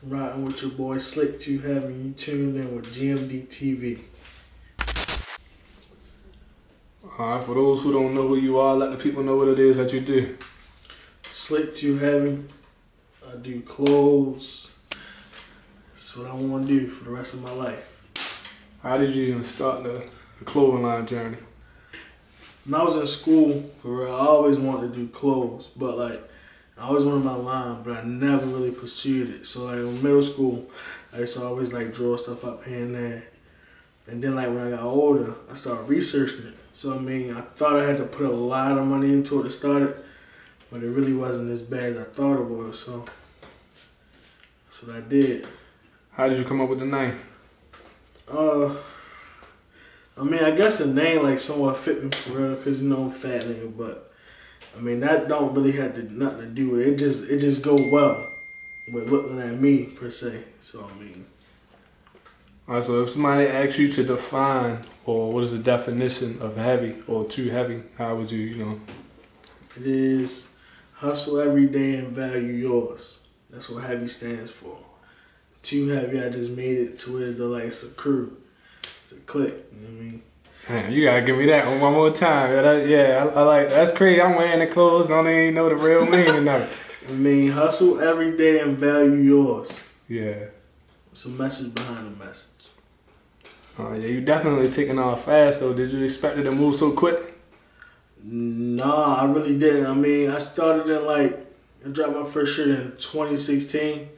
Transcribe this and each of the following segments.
Riding with your boy Slickk to having you tuned in with GMDTv. Alright, for those who don't know who you are, let the people know what it is that you do. Slickk to having, I do clothes. That's what I want to do for the rest of my life. How did you even start the clothing line journey? When I was in school, for real, I always wanted to do clothes, but like, I always wanted my line, but I never really pursued it. So like in middle school, I used to always like draw stuff up here and there. And then like when I got older, I started researching it. So I mean, I thought I had to put a lot of money into it to start it, but it really wasn't as bad as I thought it was. So that's what I did. How did you come up with the name? I mean, I guess the name like somewhat fit me for real, cause you know I'm fat nigga, but I mean that don't really have nothing to do with it. It just go well with looking at me per se. So I mean. Alright, so if somebody asks you to define or what is the definition of heavy or too heavy, how would you, It is hustle every day and value yours. That's what heavy stands for. Too heavy, I just made it to where it's a crew. It's a clique, you know what I mean? Man, you gotta give me that one more time. I like, that's crazy. I'm wearing the clothes, don't even know the real meaning of it. I mean, hustle every day and value yours. Yeah. It's a message behind the message. Yeah, you definitely taking off fast though. Did you expect it to move so quick? Nah, I really didn't. I mean, I started in I dropped my first shirt in 2016.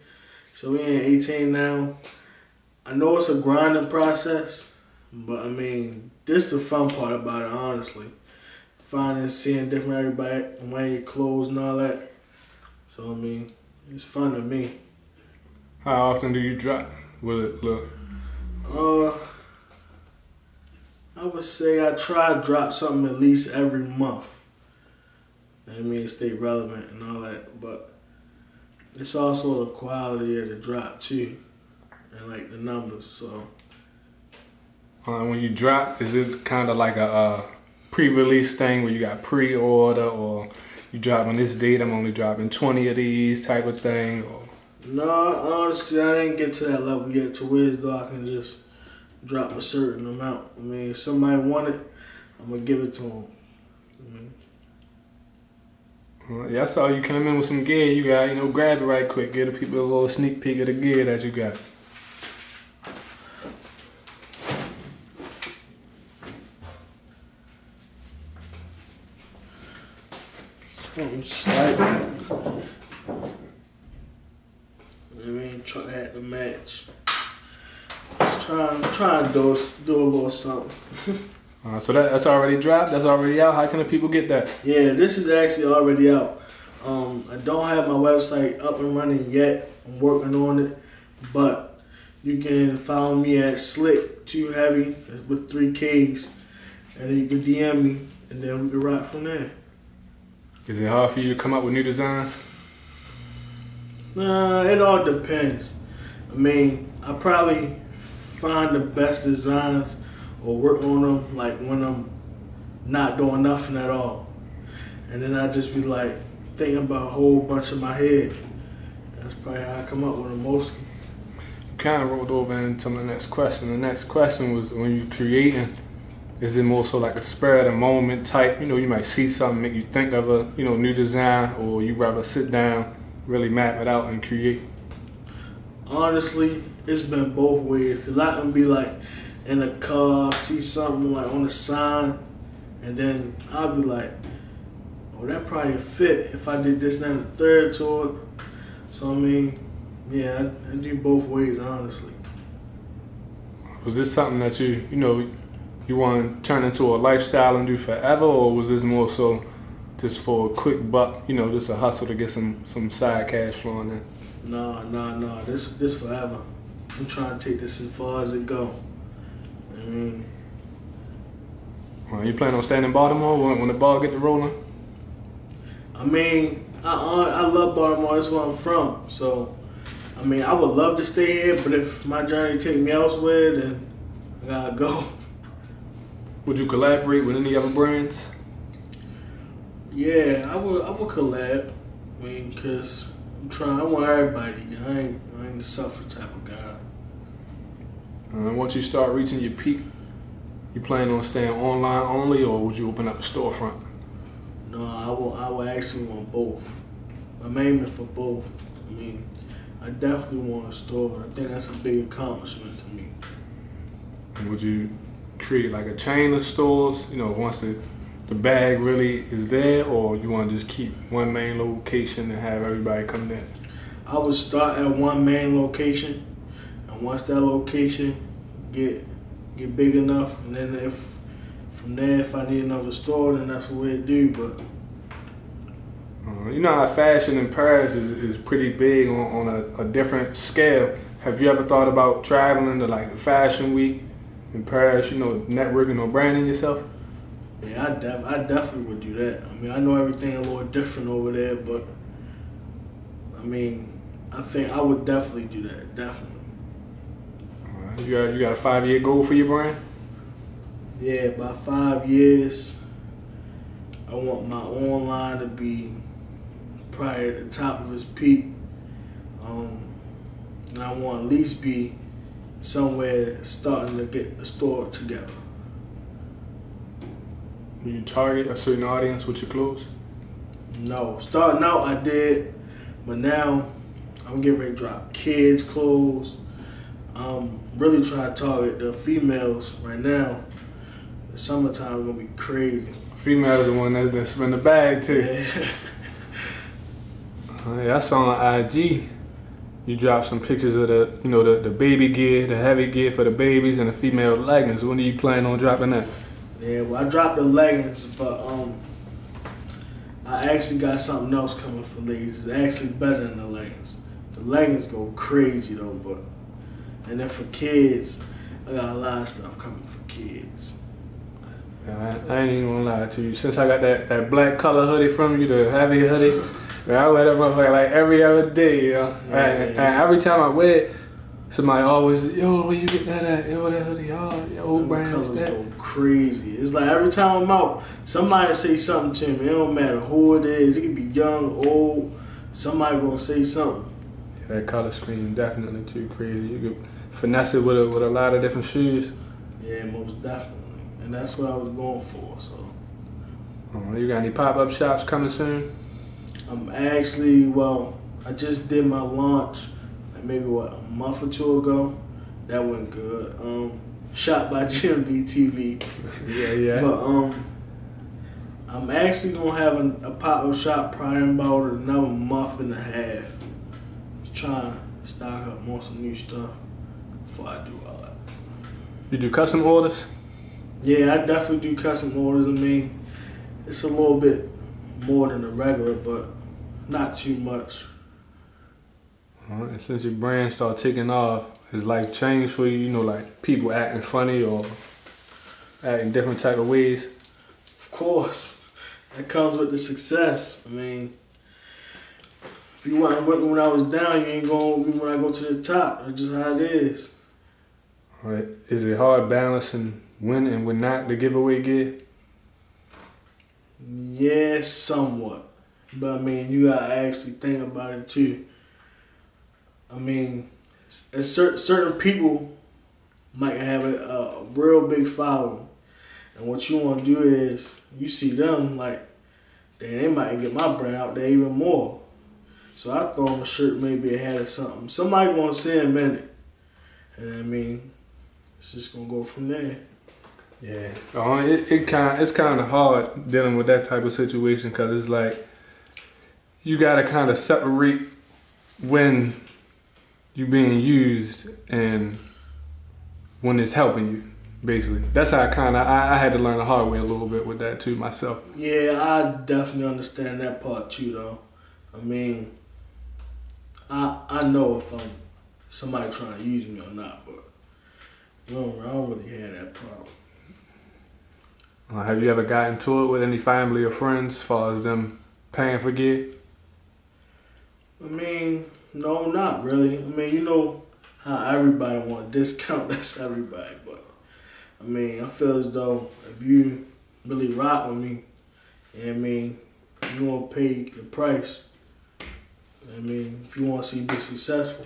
So we in 18 now. I know it's a grinding process, but I mean, this the fun part about it, honestly. Finding, seeing different everybody, and wearing your clothes and all that. So I mean, it's fun to me. How often do you drop? Will it look? I would say I try to drop something at least every month. I mean, stay relevant and all that, but it's also the quality of the drop too, and like the numbers. So when you drop, is it kind of like a pre-release thing where you got pre-order, or you drop on this date, I'm only dropping 20 of these type of thing? Or? No, honestly, I didn't get to that level yet to where though I can just drop a certain amount. I mean, if somebody want it, I'm gonna give it to them. Yeah, I saw you came in with some gear. You got, grab it right quick. Give the people a little sneak peek of the gear that you got. Something slight. I mean, had to match. Just trying to do a little something. So that's already dropped? That's already out? How can the people get that? Yeah, this is actually already out. I don't have my website up and running yet. I'm working on it. But you can follow me at Slickk Too Heavy with 3 Ks. And then you can DM me and then we can rock from there. Is it hard for you to come up with new designs? Nah, it all depends. I mean, I probably find the best designs or work on them like when I'm not doing nothing at all. And then I just be like thinking about a whole bunch in my head. That's probably how I come up with them mostly. You kind of rolled over into the next question. The next question was, when you're creating, is it more so like a spur of the moment type? You might see something, make you think of a new design, or you rather sit down, really map it out and create? Honestly, it's been both ways. Cause I can be like in a car, see something like on the sign, and then I'll be like, oh, that probably fit if I did this, that, and the third to it. So I mean, yeah, I do both ways, honestly. Was this something that you want to turn into a lifestyle and do forever, or was this more so just for a quick buck, just a hustle to get some side cash flowing in? No, this forever. I'm trying to take this as far as it go. I mean, you plan on staying in Baltimore when the ball get to rolling? I mean, I love Baltimore. That's where I'm from. So, I mean, I would love to stay here, but if my journey take me elsewhere, then I gotta go. Would you collaborate with any other brands? Yeah, I would collab. I mean, cause I want everybody. I ain't ain't the suffer type of guy. Once you start reaching your peak, you plan on staying online only, or would you open up a storefront? No, I will actually want both. I'm aiming for both. I mean, I definitely want a store. I think that's a big accomplishment to me. And would you create like a chain of stores, you know, once the bag really is there, or you want to just keep one main location and have everybody come there? I would start at one main location, and once that location get big enough, and then if from there, if I need another store, then that's what we'd do. But you know how fashion in Paris is pretty big on a different scale. Have you ever thought about traveling to like the fashion week in Paris, you know, networking or branding yourself? Yeah, I definitely would do that. I mean, I know everything a little different over there, but I mean, I think I would definitely do that, definitely. All right. You got a 5-year goal for your brand? Yeah, by 5 years, I want my online to be probably at the top of its peak. And I want to at least be somewhere starting to get the store together. Do you target a certain audience with your clothes? No, starting out I did, but now I'm getting ready to drop kids' clothes. Really trying to target the females right now. The summertime is gonna be crazy. Females are the one that's spend the bag too. Yeah. Yeah, I saw on IG you dropped some pictures of the baby gear, the heavy gear for the babies, and the female leggings. When do you plan on dropping that? Yeah, well, I dropped the leggings, but I actually got something else coming for ladies. It's actually better than the leggings. The leggings go crazy though, but and then for kids, I got a lot of stuff coming for kids. Yeah, I ain't even gonna lie to you. Since I got that black color hoodie from you, the heavy hoodie, I wear that motherfucker like every other day, you know? And every time I wear it, somebody always, yo, where you get that at? Yo, that hoodie, yo, brand is that? Go crazy. It's like every time I'm out, somebody say something to me. It don't matter who it is. It could be young, old. Somebody gonna say something. Yeah, that color scheme definitely too crazy. You could finesse it with a lot of different shoes. Yeah, most definitely. And that's what I was going for. So. You got any pop-up shops coming soon? Actually, well, I just did my launch, like maybe a month or two ago. That went good. Shot by GMDTv. Yeah. But I'm actually gonna have a pop-up shop probably in about another month and a half. Trying to stock up on some new stuff before I do all that. You do custom orders? Yeah, I definitely do custom orders. I mean, it's a little bit more than the regular, but not too much. And since your brand started taking off, has life changed for you? You know, like people acting funny or acting different type of ways? Of course. That comes with the success. I mean, if you weren't with me when I was down, you ain't going with me when I go to the top. That's just how it is. All right. Is it hard balancing when and when not the giveaway gear? Yeah, somewhat. But I mean, you gotta actually think about it too. I mean, certain people might have a real big following. And what you want to do is, you see them like, they might get my brand out there even more. So I throw them a shirt maybe ahead of something. Somebody gonna see them in it. And I mean, it's just gonna go from there. Yeah, it's kind of hard dealing with that type of situation because it's like you gotta kind of separate when you're being used and when it's helping you. Basically, that's how I had to learn the hard way a little bit with that too myself. Yeah, I definitely understand that part too, though. I mean, I know if somebody trying to use me or not, but I don't really have that problem. Have you ever gotten into it with any family or friends as far as them paying for gear? I mean, no, not really. I mean, you know how everybody want a discount, that's everybody. But, I mean, I feel as though if you really rock with me, you know what I mean, you want to pay the price. I mean, if you want to see me successful,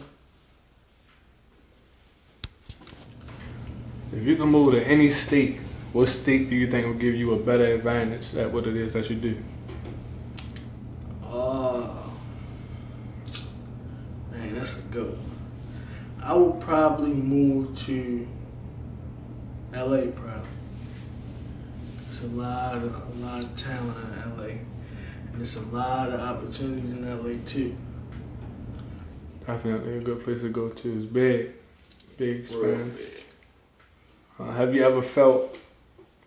If you can move to any state, what state do you think will give you a better advantage at what it is that you do? Man, that's a good one. I would probably move to LA probably. There's a lot of talent in LA. And there's a lot of opportunities in LA too. Definitely a good place to go to. It's big. Big experience. Have you ever felt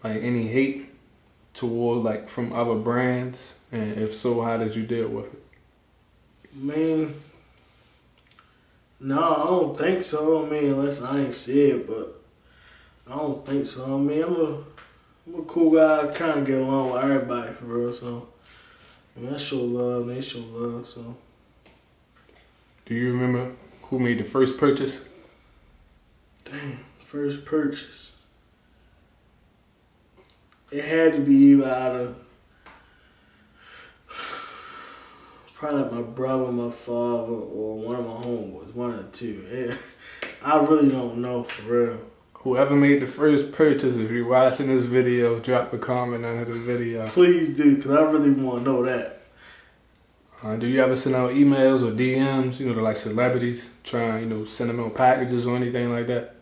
like any hate toward like from other brands? And if so, how did you deal with it? Man, no, I don't think so. I mean, unless I ain't see it, but I don't think so. I mean, I'm a cool guy. I kind of get along with everybody for real. So, I mean, I show love, they show love. So, do you remember who made the first purchase? Damn, first purchase. It had to be either out of probably my brother, my father, or one of my homeboys, one of the two. I really don't know for real. Whoever made the first purchase, if you're watching this video, drop a comment under the video. Please do, because I really want to know that. Do you ever send out emails or DMs, to like celebrities, trying, send them out packages or anything like that?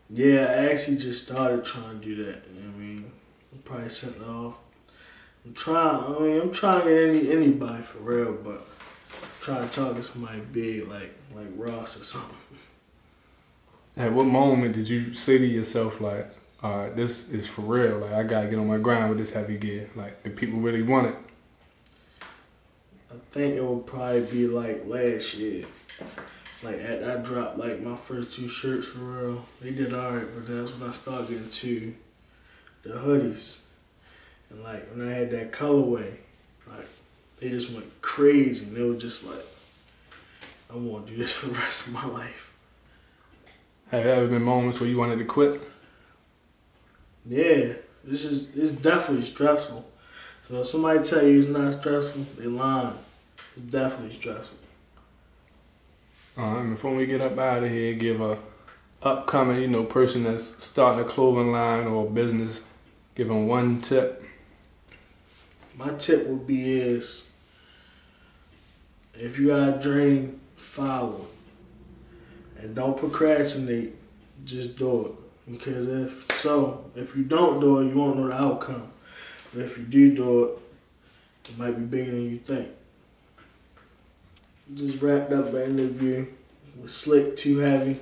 Yeah, I actually just started trying to do that. You know what I mean? I'm probably sent it off. I'm trying to get anybody for real, but I'm trying to talk to somebody big like Ross or something. At what moment did you say to yourself, like, all right, this is for real, like, I gotta get on my grind with this heavy gear, like, the people really want it? I think it would probably be like last year. Like, I dropped like my first 2 shirts for real. They did alright, but that's when I started getting to the hoodies. And like, when I had that colorway, like, they just went crazy. And they were just like, I want to do this for the rest of my life. Have there ever been moments where you wanted to quit? Yeah, it's definitely stressful. So if somebody tell you it's not stressful, they lying. It's definitely stressful. Before we get up out of here, give a upcoming, person that's starting a clothing line or a business, give them one tip. My tip would be if you got a dream, follow it. And don't procrastinate, just do it. Because if you don't do it, you won't know the outcome. But if you do it, it might be bigger than you think. Just wrapped up an interview with Slickk, Too Heavy,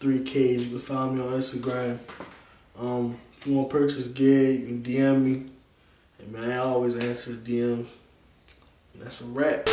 3Ks. You can find me on Instagram. If you want to purchase gear, you can DM me. And man, I always answer the DMs. And that's a wrap.